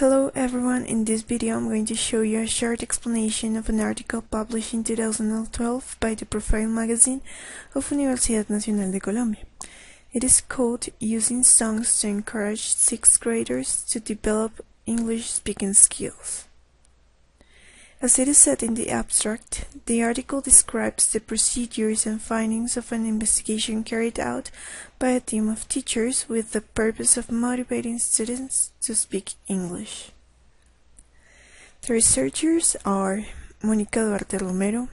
Hello everyone, in this video I'm going to show you a short explanation of an article published in 2012 by the Profile magazine of Universidad Nacional de Colombia. It is called Using Songs to Encourage 6th Graders to Develop English Speaking Skills. As it is said in the abstract, the article describes the procedures and findings of an investigation carried out by a team of teachers with the purpose of motivating students to speak English. The researchers are Mónica Duarte Romero,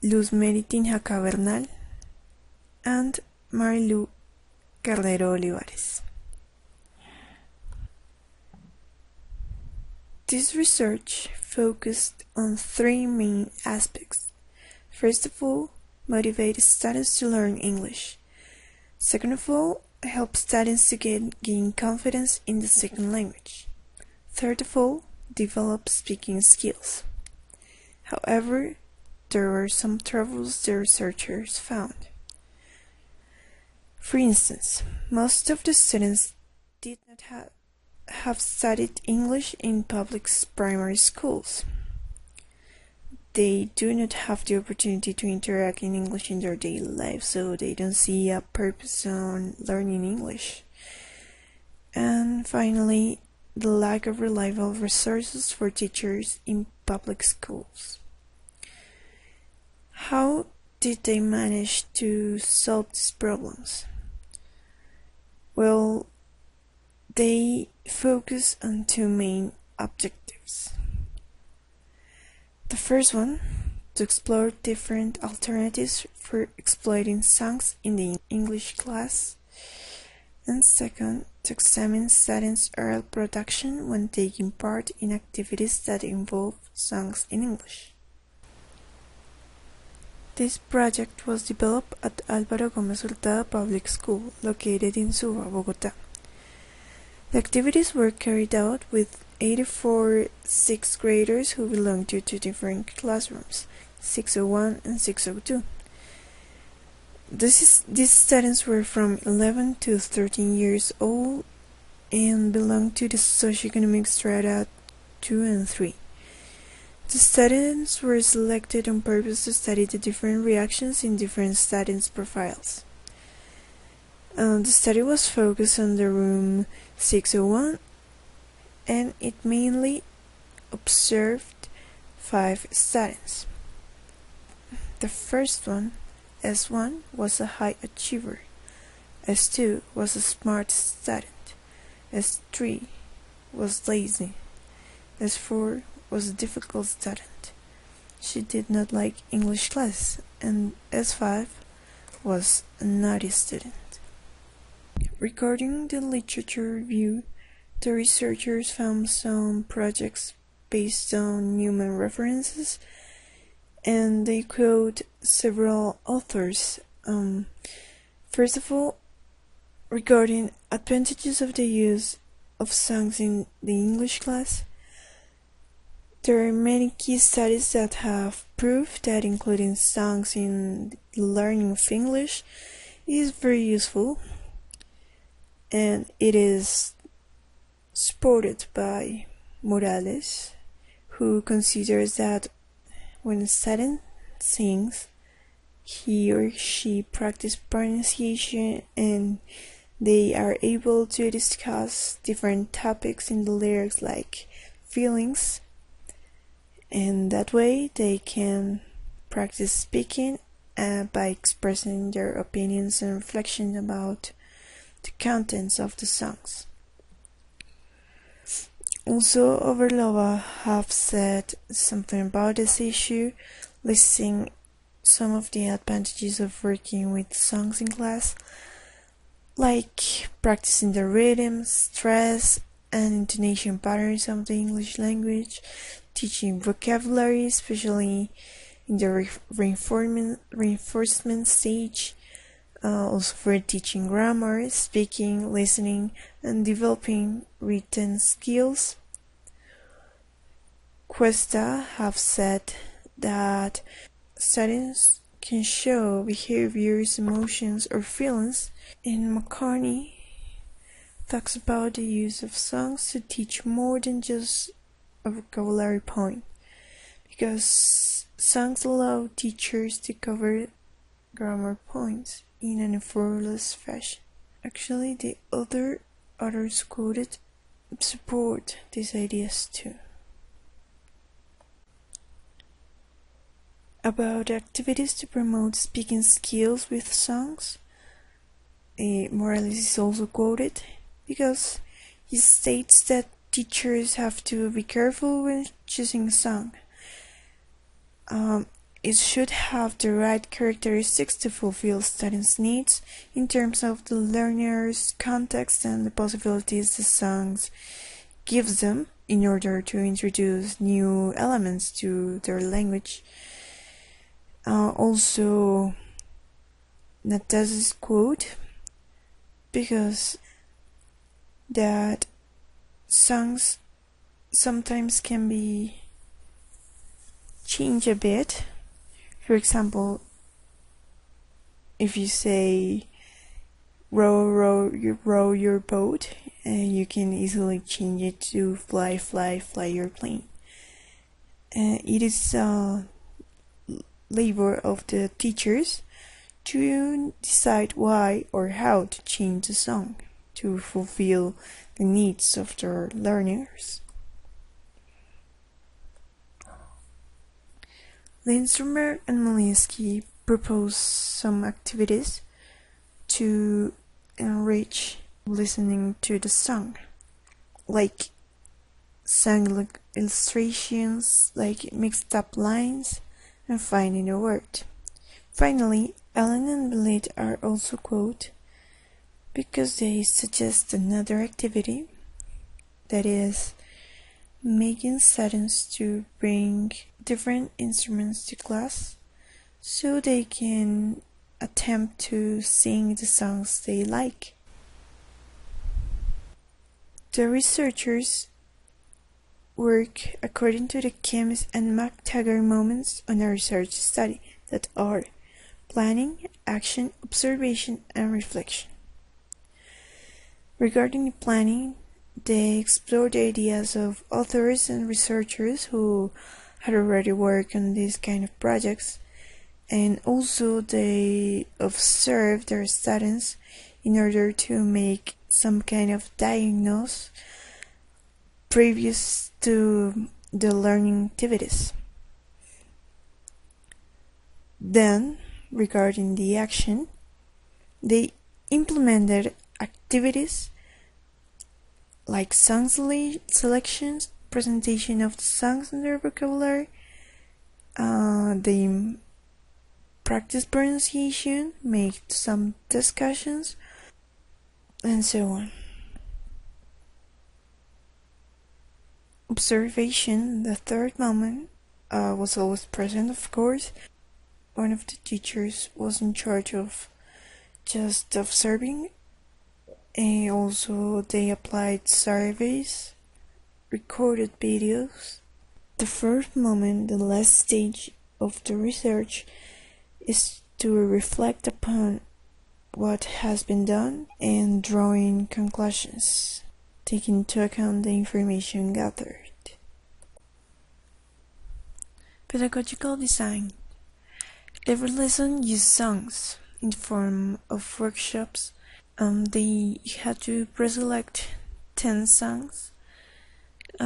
Luz Meritin Jaca Bernal, and Marilu Carrero Olivares. This research focused on three main aspects. First of all, motivate students to learn English. Second of all, help students to gain confidence in the second language. Third of all, develop speaking skills. However, there were some troubles the researchers found. For instance, most of the students did not have studied English in public primary schools. They do not have the opportunity to interact in English in their daily life, so they don't see a purpose on learning English. And finally, the lack of reliable resources for teachers in public schools. How did they manage to solve these problems? Well, they focus on two main objectives. The first one, to explore different alternatives for exploiting songs in the English class, and second, to examine students' oral production when taking part in activities that involve songs in English. This project was developed at Álvaro Gómez Hurtado Public School, located in Suba, Bogotá. The activities were carried out with 84 6th graders who belonged to two different classrooms, 601 and 602. These students were from 11 to 13 years old and belonged to the socioeconomic strata 2 and 3. The students were selected on purpose to study the different reactions in different students' profiles. The study was focused on the room 601, and it mainly observed 5 students. The first one, S1, was a high achiever, S2 was a smart student, S3 was lazy, S4 was a difficult student. She did not like English class, and S5 was a naughty student. Regarding the literature review, the researchers found some projects based on human references, and they quote several authors. First of all, regarding advantages of the use of songs in the English class, there are many key studies that have proved that including songs in the learning of English is very useful, and it is supported by Morales, who considers that when a student sings, he or she practices pronunciation and they are able to discuss different topics in the lyrics like feelings, and that way they can practice speaking by expressing their opinions and reflection about the contents of the songs. Also, Overlova have said something about this issue, listing some of the advantages of working with songs in class, like practicing the rhythm, stress, and intonation patterns of the English language, teaching vocabulary, especially in the reinforcement stage, also for teaching grammar, speaking, listening, and developing written skills. Cuesta have said that students can show behaviors, emotions, or feelings. And McCartney talks about the use of songs to teach more than just a vocabulary point, because songs allow teachers to cover grammar points in an effortless fashion. Actually, the other authors quoted support these ideas too. About activities to promote speaking skills with songs, Morales is also quoted because he states that teachers have to be careful when choosing a song. It should have the right characteristics to fulfill students' needs in terms of the learner's context and the possibilities the songs gives them in order to introduce new elements to their language. Also, Natasha's quote, because that songs sometimes can be changed a bit. For example, if you say row, row your boat, you can easily change it to fly, fly, fly your plane. It is labor of the teachers to decide why or how to change the song to fulfill the needs of their learners. Lindströmer and Malinsky propose some activities to enrich listening to the song, like song illustrations, like mixed up lines, and finding a word. Finally, Allen and Bellet are also quoted because they suggest another activity, that is, making students to bring different instruments to class so they can attempt to sing the songs they like. The researchers work according to the chemist and McTaggart moments on a research study that are planning, action, observation, and reflection. Regarding the planning, they explore the ideas of authors and researchers who had already worked on these kind of projects, and also they observe their students in order to make some kind of diagnosis previous to the learning activities. Then, regarding the action, they implemented activities like song selections, presentation of the songs and their vocabulary, they practice pronunciation, make some discussions, and so on. Observation, the third moment, was always present, of course. One of the teachers was in charge of just observing, and also they applied surveys, recorded videos. The first moment, the last stage of the research, is to reflect upon what has been done and drawing conclusions, taking into account the information gathered. Pedagogical design. Every lesson used songs in the form of workshops. They had to pre-select 10 songs,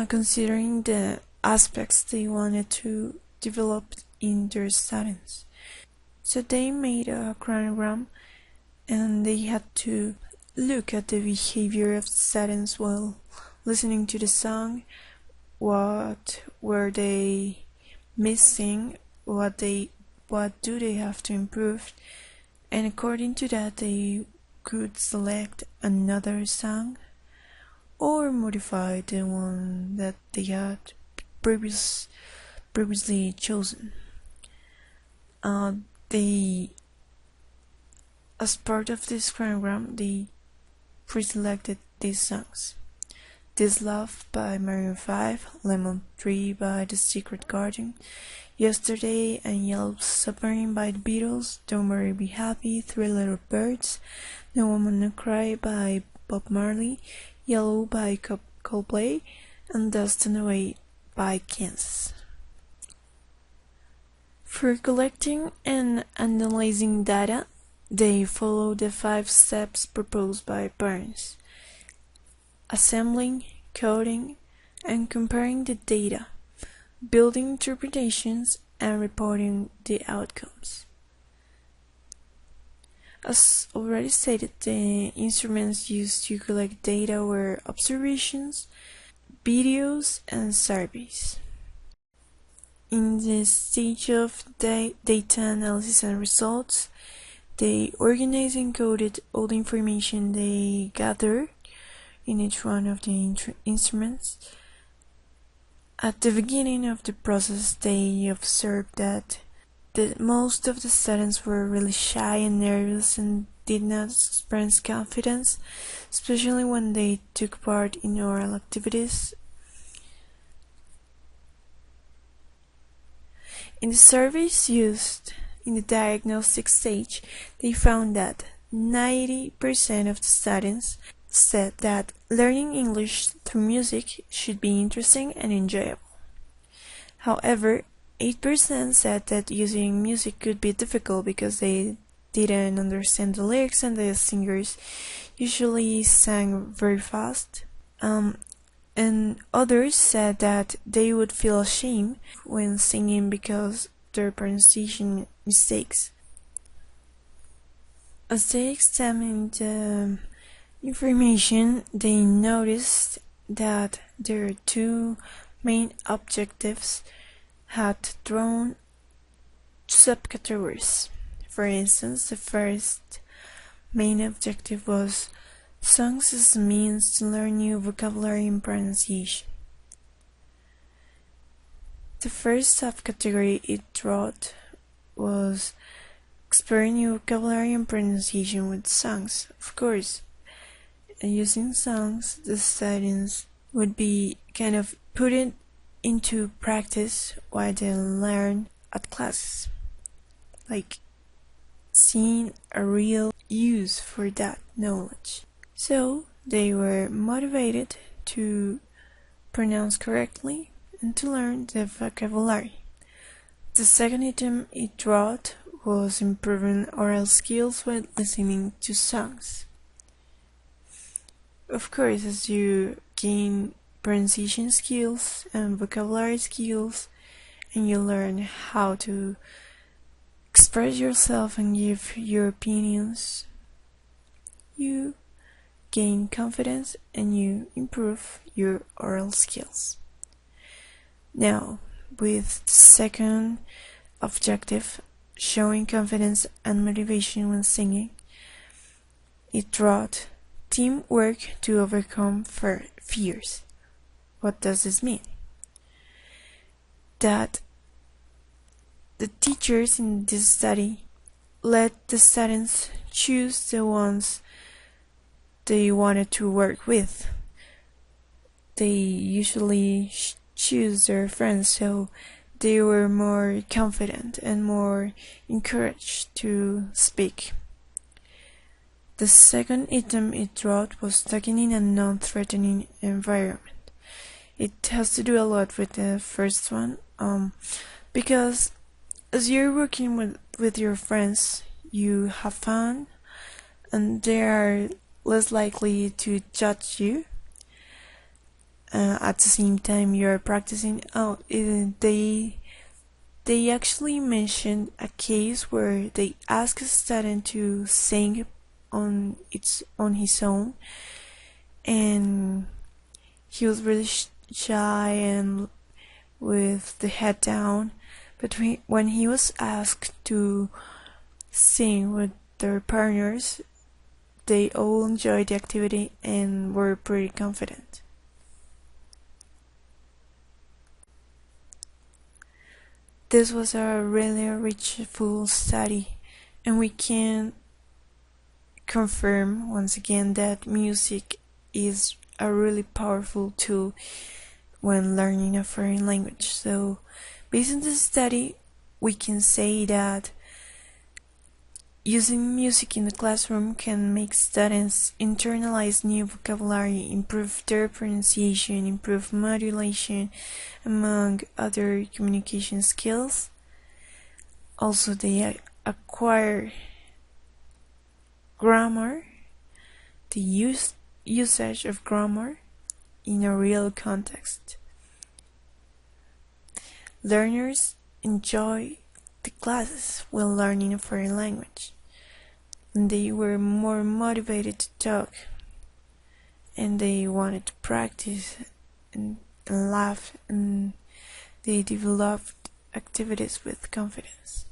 considering the aspects they wanted to develop in their students. So they made a chronogram, and they had to look at the behavior of the students while listening to the song. What were they missing? What do they have to improve? And according to that, they could select another song or modify the one that they had previously chosen. As part of this chronogram, they pre-selected these songs: This Love by Maroon 5, Lemon Tree by The Secret Garden, Yesterday and Yellow Submarine by The Beatles, Don't Worry Be Happy, Three Little Birds, No Woman No Cry by Bob Marley, Yellow by Coldplay, and Dust and Away by Kansas. For collecting and analyzing data, they follow the 5 steps proposed by Burns: assembling, coding, and comparing the data, building interpretations, and reporting the outcomes. As already stated, the instruments used to collect data were observations, videos, and surveys. In the stage of data analysis and results, they organized and coded all the information they gathered in each one of the instruments. At the beginning of the process, they observed that most of the students were really shy and nervous and did not experience confidence, especially when they took part in oral activities. In the surveys used in the diagnostic stage, they found that 90% of the students said that learning English through music should be interesting and enjoyable. However, 8% said that using music could be difficult because they didn't understand the lyrics and the singers usually sang very fast. And others said that they would feel ashamed when singing because of their pronunciation mistakes. As they examined the information, they noticed that their 2 main objectives had drawn subcategories. For instance, the first main objective was songs as a means to learn new vocabulary and pronunciation. The first subcategory it wrote was exploring new vocabulary and pronunciation with songs. Of course, using songs, the students would be kind of put it into practice while they learn at classes, like seeing a real use for that knowledge. So they were motivated to pronounce correctly and to learn the vocabulary. The second item it wrote was improving oral skills while listening to songs. Of course, as you gain pronunciation skills and vocabulary skills, and you learn how to express yourself and give your opinions, you gain confidence and you improve your oral skills. Now, with the second objective, showing confidence and motivation when singing, it wrote teamwork to overcome fears. What does this mean? That the teachers in this study let the students choose the ones they wanted to work with. They usually choose their friends, so they were more confident and more encouraged to speak. The second item it wrote was talking in a non-threatening environment. It has to do a lot with the first one, because as you're working with your friends, you have fun and they are less likely to judge you. At the same time, you're practicing. They actually mentioned a case where they asked a student to sing on his own, and he was really shy and with the head down. But when he was asked to sing with their partners, they all enjoyed the activity and were pretty confident. This was a really rich, full study, and we can confirm once again that music is a really powerful tool when learning a foreign language. So, based on this study, we can say that Using music in the classroom can make students internalize new vocabulary, improve their pronunciation, improve modulation, among other communication skills. Also, they acquire grammar, the usage of grammar in a real context. Learners enjoy the classes while learning a foreign language. And they were more motivated to talk, and they wanted to practice and laugh, and they developed activities with confidence.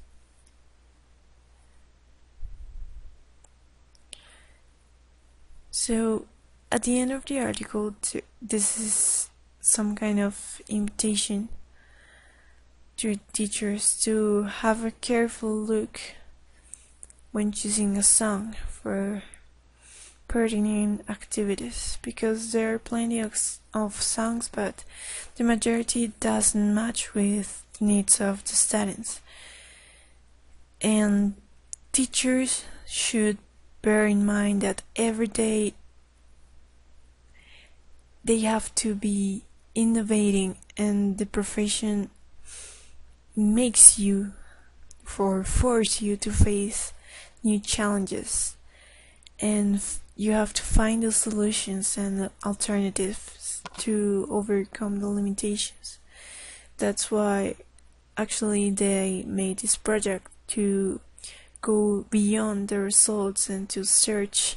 So, at the end of the article, this is some kind of invitation to teachers to have a careful look when choosing a song for pertinent activities, because there are plenty of songs, but the majority doesn't match with the needs of the students. And teachers should bear in mind that every day they have to be innovating, and the profession makes you or force you to face new challenges, and you have to find the solutions and alternatives to overcome the limitations. That's why actually they made this project, to go beyond the results and to search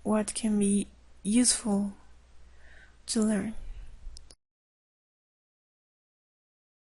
what can be useful to learn.